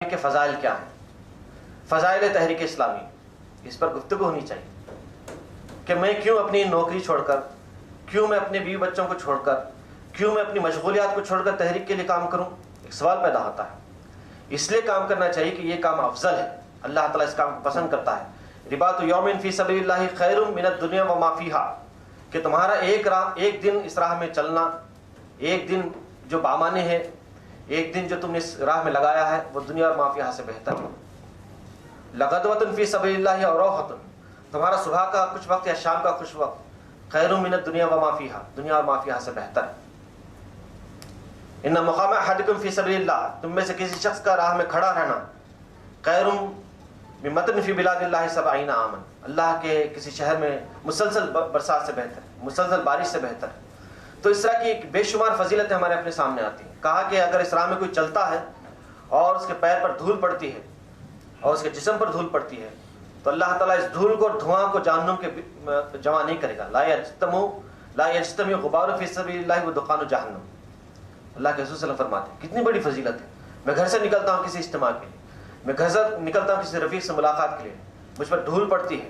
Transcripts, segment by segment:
کے فضائل کیا ہیں؟ فضائل تحریک اسلامی، اس پر گفتگو ہونی چاہیے کہ میں کیوں اپنی نوکری چھوڑ کر، کیوں میں اپنے بیوی بچوں کو چھوڑ کر، کیوں میں اپنی مشغولیات کو چھوڑ کر تحریک کے لیے کام کروں؟ ایک سوال پیدا ہوتا ہے۔ اس لیے کام کرنا چاہیے کہ یہ کام افضل ہے، اللہ تعالیٰ اس کام کو پسند کرتا ہے۔ رباط یوم فی سبیل اللہ خیر من الدنیا وما فیہا، کہ تمہارا ایک دن اس راہ میں چلنا، ایک دن جو بامانے ہے، ایک دن جو تم نے اس راہ میں لگایا ہے، وہ دنیا اور ما فیہا سے بہتر ہے۔ لغدوۃ فی سبیل اللہ اور روحۃ، تمہارا صبح کا کچھ وقت یا شام کا کچھ وقت خیر من الدنیا وما فیہا، دنیا اور ما فیہا سے بہتر ہے۔ ان مقام احدکم فی سبیل اللہ، تم میں سے کسی شخص کا راہ میں کھڑا رہنا خیر من مطر فی بلاد اللہ 70 عاما، اللہ کے کسی شہر میں مسلسل برسات سے بہتر ہے، مسلسل بارش سے بہتر ہے۔ تو اس طرح کی بے شمار فضیلتیں ہمارے اپنے سامنے آتی ہیں۔ کہا کہ اگر اس راہ میں کوئی چلتا ہے اور اس کے پیر پر دھول پڑتی ہے اور اس کے جسم پر دھول پڑتی ہے، تو اللہ تعالیٰ اس دھول کو اور دھواں کو جہنم کے جمع نہیں کرے گا۔ لا یجتمع غبار فی سبیل اللہ ودخان جہنم، اللہ کے رسول صلی اللہ علیہ وسلم فرماتے ہیں کتنی بڑی فضیلت ہے۔ میں گھر سے نکلتا ہوں کسی اجتماع کے لیے، میں گھر سے نکلتا ہوں کسی رفیق سے ملاقات کے لیے، مجھ پر دھول پڑتی ہے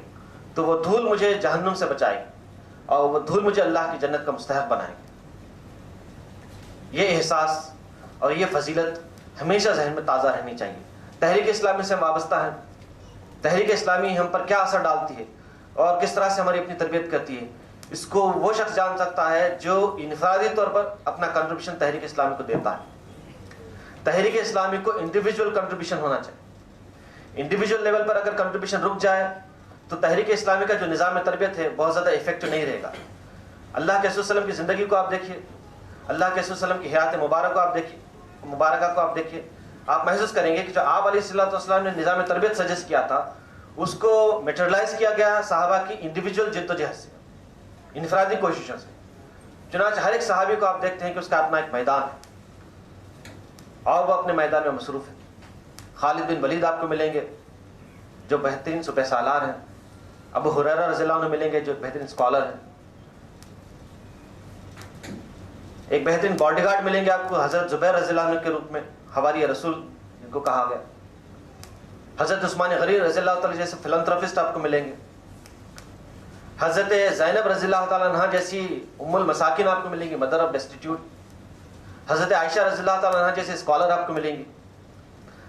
تو وہ دھول مجھے جہنم سے بچائے گی اور وہ دھول مجھے اللہ کی جنت کا مستحق بنائے گی۔ یہ احساس اور یہ فضیلت ہمیشہ ذہن میں تازہ رہنی چاہیے۔ تحریک اسلامی سے ہم وابستہ ہیں، تحریک اسلامی ہم پر کیا اثر ڈالتی ہے اور کس طرح سے ہماری اپنی تربیت کرتی ہے، اس کو وہ شخص جان سکتا ہے جو انفرادی طور پر اپنا کنٹریبیوشن تحریک اسلامی کو دیتا ہے۔ تحریک اسلامی کو انڈیویجول کنٹریبیوشن ہونا چاہیے۔ انڈیویجول لیول پر اگر کنٹریبیوشن رک جائے تو تحریک اسلامی کا جو نظام تربیت ہے بہت زیادہ افیکٹو نہیں رہے گا۔ اللہ کے رسول صلی اللہ علیہ وسلم کی زندگی کو آپ دیکھیے، اللہ کے رسول صلی اللہ علیہ وسلم کی حیات مبارکہ کو آپ دیکھیے، آپ محسوس کریں گے کہ جو آپ علیہ السلام نے نظام تربیت سجیسٹ کیا تھا اس کو میٹرلائز کیا گیا صحابہ کی انڈیویجول جد و جہد سے، انفرادی کوششوں سے۔ چنانچہ ہر ایک صحابی کو آپ دیکھتے ہیں کہ اس کا اپنا ایک میدان ہے اور وہ اپنے میدان میں مصروف ہے۔ خالد بن ولید آپ کو ملیں گے جو بہترین سپہ سالار ہیں، ابو ہریرہ رضی اللہ عنہ ملیں گے جو بہترین اسکالر ہیں، ایک بہترین باڈی گارڈ ملیں گے آپ کو حضرت زبیر رضی اللہ عنہ کے روپ میں، حواری رسول جن کو کہا گیا، حضرت عثمان غنی رضی اللہ تعالیٰ جیسے فلانتھراپسٹ آپ کو ملیں گے، حضرت زینب رضی اللہ تعالیٰ عنہ جیسی ام المساکین آپ کو ملیں گی، مدر آف ڈیسٹیٹیوٹ، حضرت عائشہ رضی اللہ تعالیٰ عنہ جیسے اسکالر آپ کو ملیں گی،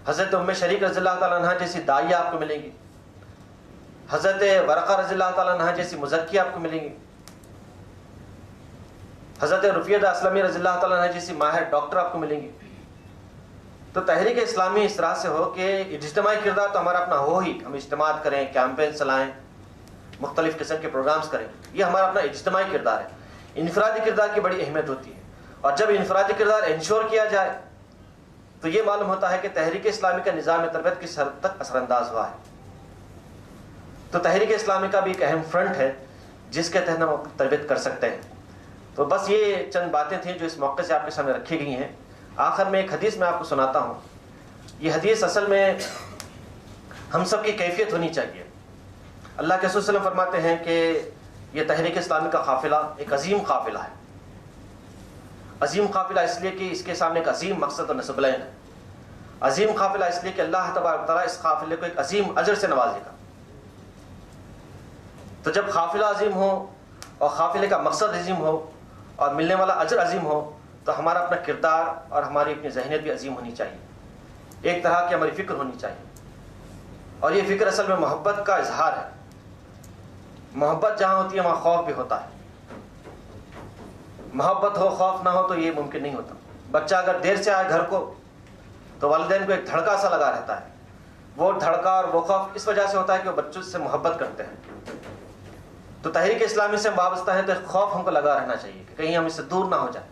حضرت ام شریک رضی اللہ تعالیٰ عنہ جیسی داعیہ آپ کو ملیں گی، حضرت ورقہ رضی اللہ تعالیٰ عنہ جیسی مزکی آپ کو ملیں گی، حضرت رفیہ اسلمی رضی اللہ تعالیٰ عنہ جیسی ماہر ڈاکٹر آپ کو ملیں گی۔ تو تحریک اسلامی اس طرح سے ہو کہ اجتماعی کردار تو ہمارا اپنا ہو ہی، ہم اجتماع کریں، کیمپین چلائیں، مختلف قسم کے پروگرامز کریں، یہ ہمارا اپنا اجتماعی کردار ہے۔ انفرادی کردار کی بڑی اہمیت ہوتی ہے، اور جب انفرادی کردار انشور کیا جائے تو یہ معلوم ہوتا ہے کہ تحریک اسلامی کا نظام تربیت کس حد تک اثر انداز ہوا ہے۔ تو تحریک اسلامی کا بھی ایک اہم فرنٹ ہے جس کے تحت ہم تربیت کر سکتے ہیں۔ تو بس یہ چند باتیں تھیں جو اس موقع سے آپ کے سامنے رکھی گئی ہیں۔ آخر میں ایک حدیث میں آپ کو سناتا ہوں۔ یہ حدیث اصل میں ہم سب کی کیفیت ہونی چاہیے۔ اللہ کے رسول صلی اللہ علیہ وسلم فرماتے ہیں کہ یہ تحریک اسلامی کا قافلہ ایک عظیم قافلہ ہے۔ عظیم قافلہ اس لیے کہ اس کے سامنے ایک عظیم مقصد و نصب العین ہے۔ عظیم قافلہ اس لیے کہ اللہ تبارک تعالیٰ اس قافلے کو ایک عظیم اجر سے نوازے گا۔ تو جب قافلہ عظیم ہو اور قافلے کا مقصد عظیم ہو اور ملنے والا اجر عظیم ہو تو ہمارا اپنا کردار اور ہماری اپنی ذہنیت بھی عظیم ہونی چاہیے۔ ایک طرح کی ہماری فکر ہونی چاہیے، اور یہ فکر اصل میں محبت کا اظہار ہے۔ محبت جہاں ہوتی ہے وہاں خوف بھی ہوتا ہے۔ محبت ہو خوف نہ ہو تو یہ ممکن نہیں ہوتا۔ بچہ اگر دیر سے آئے گھر کو تو والدین کو ایک دھڑکا سا لگا رہتا ہے۔ وہ دھڑکا اور وہ خوف اس وجہ سے ہوتا ہے کہ وہ بچوں سے محبت کرتے ہیں۔ تو تحریک اسلامی سے ہم وابستہ ہیں تو ایک خوف ہم کو لگا رہنا چاہیے کہ کہیں ہم اس سے دور نہ ہو جائیں،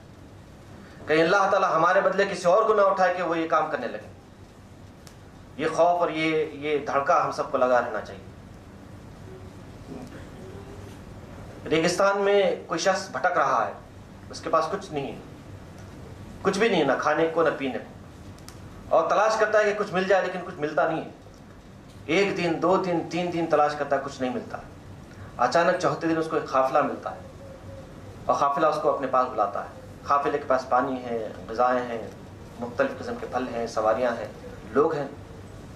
کہیں اللہ تعالیٰ ہمارے بدلے کسی اور کو نہ اٹھائے کہ وہ یہ کام کرنے لگے۔ یہ خوف اور یہ دھڑکا ہم سب کو لگا رہنا چاہیے۔ ریگستان میں کوئی شخص بھٹک رہا ہے، اس کے پاس کچھ نہیں ہے، کچھ بھی نہیں ہے، نہ کھانے کو نہ پینے کو، اور تلاش کرتا ہے کہ کچھ مل جائے لیکن کچھ ملتا نہیں ہے۔ ایک دن، 2 دن، 3 دن تلاش کرتا ہے، کچھ نہیں ملتا۔ اچانک چوتھے دن اس کو ایک قافلہ ملتا ہے اور قافلہ اس کو اپنے پاس بلاتا ہے۔ قافلے کے پاس پانی ہے، غذائیں ہیں، مختلف قسم کے پھل ہیں، سواریاں ہیں، لوگ ہیں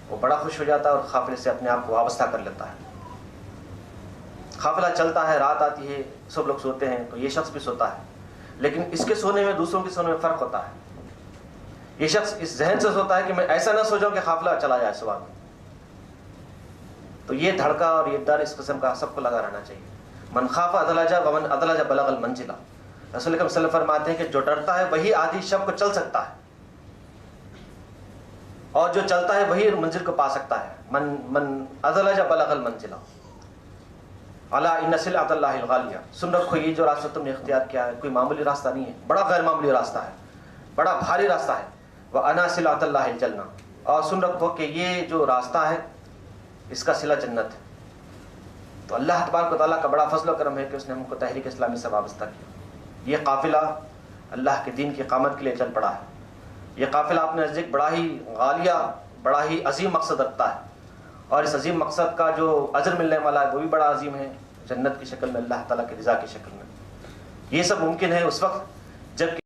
وہ بڑا خوش ہو جاتا ہے اور قافلے سے اپنے آپ کو وابستہ کر لیتا ہے. قافلہ چلتا ہے، رات آتی ہے، سب لوگ سوتے ہیں تو یہ شخص بھی سوتا ہے، لیکن اس کے سونے میں دوسروں کے سونے میں فرق ہوتا ہے. یہ شخص اس ذہن سے سوتا ہے کہ میں ایسا نہ سو جاؤں کہ قافلہ چلا جائے صبح میں. تو یہ دھڑکا اور یہ ڈر اس قسم کا سب کو لگا رہنا چاہیے. من خاف ادلج ومن ادلج بلغ المنزلہ. رسول اکرم صلی اللہ علیہ وسلم فرماتے ہیں کہ جو ڈرتا ہے وہی آدھی شب کو چل سکتا ہے، اور جو چلتا ہے وہی منزل کو پا سکتا ہے. من ادلج بلغ المنزلہ. الا ان سلعۃ اللہ الغالیہ. سن رکھو یہ جو راستہ تم نے اختیار کیا ہے کوئی معمولی راستہ نہیں ہے، بڑا غیر معمولی راستہ ہے، بڑا بھاری راستہ ہے. وانا سلعۃ اللہ الجنہ. اور سن رکھو کہ یہ جو راستہ ہے اس کا صلہ جنت ہے. تو اللہ تبارک و تعالیٰ کا بڑا فضل و کرم ہے کہ اس نے ہم کو تحریک اسلامی سے وابستہ کیا. یہ قافلہ اللہ کے دین کی اقامت کے لیے چل پڑا ہے. یہ قافلہ اپنے نزدیک بڑا ہی غالیہ، بڑا ہی عظیم مقصد رکھتا ہے، اور اس عظیم مقصد کا جو اجر ملنے والا ہے وہ بھی بڑا عظیم ہے، جنت کی شکل میں، اللہ تعالیٰ کی رضا کی شکل میں. یہ سب ممکن ہے اس وقت جب